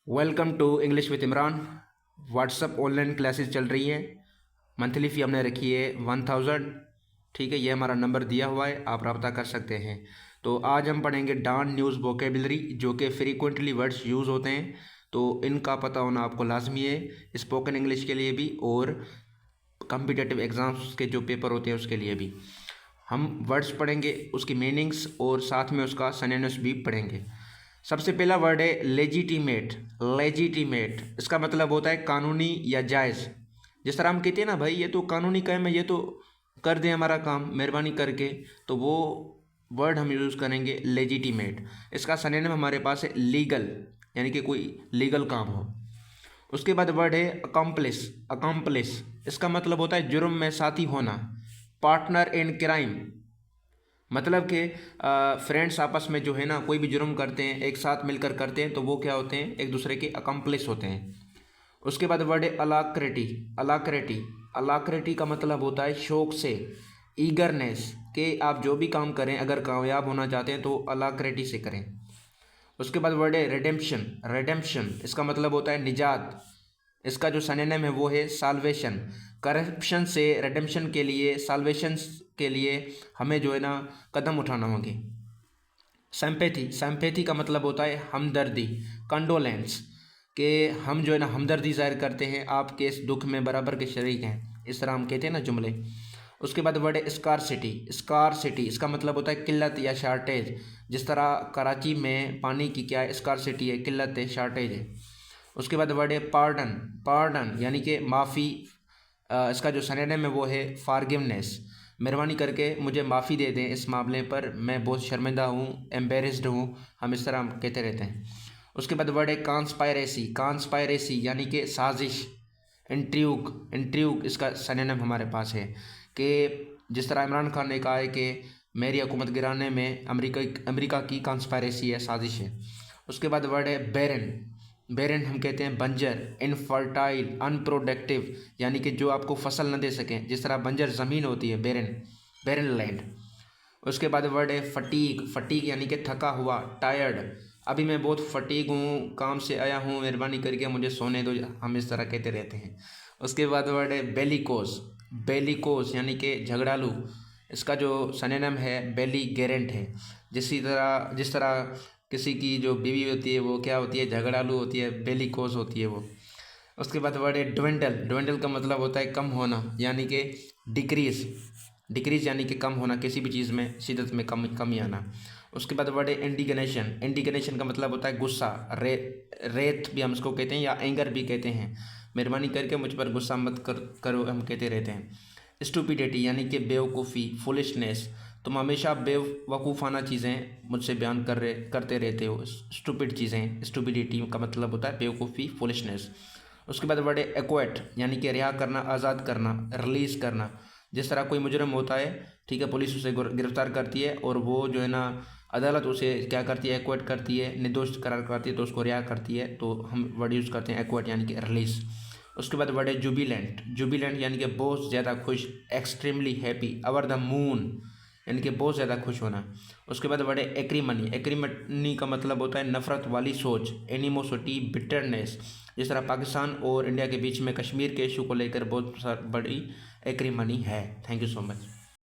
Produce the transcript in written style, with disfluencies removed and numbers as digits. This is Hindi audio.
Welcome to English with Imran. WhatsApp online classes चल रही हैं। मंथली फ़ी हमने रखी है 1000। ठीक है, ये हमारा नंबर दिया हुआ है, आप रब्ता कर सकते हैं। तो आज हम पढ़ेंगे डान न्यूज़ वोकेबलरी, जो कि फ्रीक्वेंटली वर्ड्स यूज़ होते हैं, तो इनका पता होना आपको लाजमी है, स्पोकन इंग्लिश के लिए भी और कम्पिटेटिव एग्ज़ाम्स के जो पेपर होते हैं उसके लिए भी। हम वर्ड्स पढ़ेंगे, उसकी मीनिंग्स और साथ में उसका सिनोनिम्स भी पढ़ेंगे। सबसे पहला वर्ड है लेजिटिमेट। लेजिटिमेट इसका मतलब होता है कानूनी या जायज़। जिस तरह हम कहते हैं ना, भाई ये तो कानूनी काम है, ये तो कर दें हमारा काम मेहरबानी करके, तो वो वर्ड हम यूज़ करेंगे लेजिटिमेट। इसका सिनोनिम हमारे पास है लीगल, यानी कि कोई लीगल काम हो। उसके बाद वर्ड है अकम्पलिस। अकम्पलिस इसका मतलब होता है जुर्म में साथी होना, पार्टनर इन क्राइम। मतलब कि फ्रेंड्स आपस में जो है ना, कोई भी जुर्म करते हैं, एक साथ मिलकर करते हैं, तो वो क्या होते हैं, एक दूसरे के अकम्पलिस होते हैं। उसके बाद वर्ड है अलाक्रिटी। अलाक्रिटी अलाक्रिटी का मतलब होता है शौक से, ईगरनेस, कि आप जो भी काम करें अगर कामयाब होना चाहते हैं तो अलाक्रिटी से करें। उसके बाद वर्ड है रिडेम्पशन। रिडेम्पशन इसका मतलब होता है निजात। इसका जो सिनोनिम है वो है साल्वेशन। करप्शन से रिडेम्पशन के लिए, साल्वेशन के लिए हमें जो है ना कदम उठाना होंगे। सिंपैथी। सिंपैथी का मतलब होता है हमदर्दी, कंडोलेंस, कि हम जो है ना हमदर्दी जाहिर करते हैं, आपके इस दुख में बराबर के शरीक हैं, इस तरह हम कहते हैं ना जुमले। उसके बाद वर्ड है स्कारसिटी। स्कारसिटी इसका मतलब होता है किल्लत या शार्टेज। जिस तरह कराची में पानी की क्या स्कारसिटी है, किल्लत है, शार्टेज है। उसके बाद वर्ड है पार्डन। पार्डन यानी कि माफ़ी। इसका जो सिनोनिम है वो है फारगिवनेस। मेहरबानी करके मुझे माफ़ी दे दें, इस मामले पर मैं बहुत शर्मिंदा हूँ, एम्बेरस्ड हूँ, हम इस तरह कहते रहते हैं। उसके बाद वर्ड है कॉन्स्पायरेसी। कॉन्स्पायरेसी यानी कि साजिश। इंट्रीग। इंट्रीग इसका सिनोनिम हमारे पास है, कि जिस तरह इमरान खान ने कहा है कि मेरी हुकूमत गिराने में अमेरिका की कॉन्स्पायरेसी है, साजिश है। उसके बाद वर्ड है बैरन। बैरन हम कहते हैं बंजर, इनफर्टाइल, अनप्रोडक्टिव, यानी कि जो आपको फसल न दे सकें, जिस तरह बंजर ज़मीन होती है, बैरन, बैरन लैंड। उसके बाद वर्ड है फटीग। फटीग यानी कि थका हुआ, टायर्ड, अभी मैं बहुत फटीग हूँ, काम से आया हूँ, मेहरबानी करके मुझे सोने दो, हम इस तरह कहते रहते हैं। उसके बाद वर्ड है बेलिकोस। बेलिकोस यानी कि झगड़ालू। इसका जो सिनोनिम है बेलीगेरेंट है। जिस तरह किसी की जो बीवी होती है वो क्या होती है, झगड़ालू होती है, बेलिकोस होती है वो। उसके बाद वर्ड है ड्वेंडल। ड्वेंडल का मतलब होता है कम होना, यानी कि डिक्रीज। डिक्रीज यानी कि कम होना, किसी भी चीज़ में शिद्दत में कमी आना। उसके बाद वर्ड है इंडिग्नेशन। इंडिग्नेशन का मतलब होता है गुस्सा, रेत भी हम इसको कहते हैं, या एंगर भी कहते हैं। मेहरबानी करके मुझ पर गुस्सा मत करो, हम कहते रहते हैं। स्टूपिडिटी यानी कि बेवकूफ़ी, फुलिशनेस, तुम हमेशा बेवकूफ़ाना चीज़ें मुझसे बयान करते रहते हो, स्टूपिड चीज़ें। स्टूपिडिटी का मतलब होता है बेवकूफ़ी, फुलिशनेस। उसके बाद वर्ड है एक्वेट, यानी कि रिहा करना, आज़ाद करना, रिलीज़ करना। जिस तरह कोई मुजरम होता है, ठीक है, पुलिस उसे गिरफ्तार करती है और वो जो है ना अदालत उसे क्या करती है, एक्वेट करती है, निर्दोष करार करती है, तो उसको रिहा करती है, तो हम वर्ड यूज़ करते हैं एक्वेट यानी कि रिलीज़। उसके बाद वर्ड है जुबिलेंट। जुबिलेंट यानी कि बहुत ज़्यादा खुश, extremely happy, over the moon, यानी कि बहुत ज़्यादा खुश होना। उसके बाद वर्ड है एक्रीमनी। एक्रीमनी का मतलब होता है नफ़रत वाली सोच, एनिमोसिटी, बिटरनेस। जिस तरह पाकिस्तान और इंडिया के बीच में कश्मीर के इशू को लेकर बहुत बड़ी एक्रीमनी है। Thank you so much.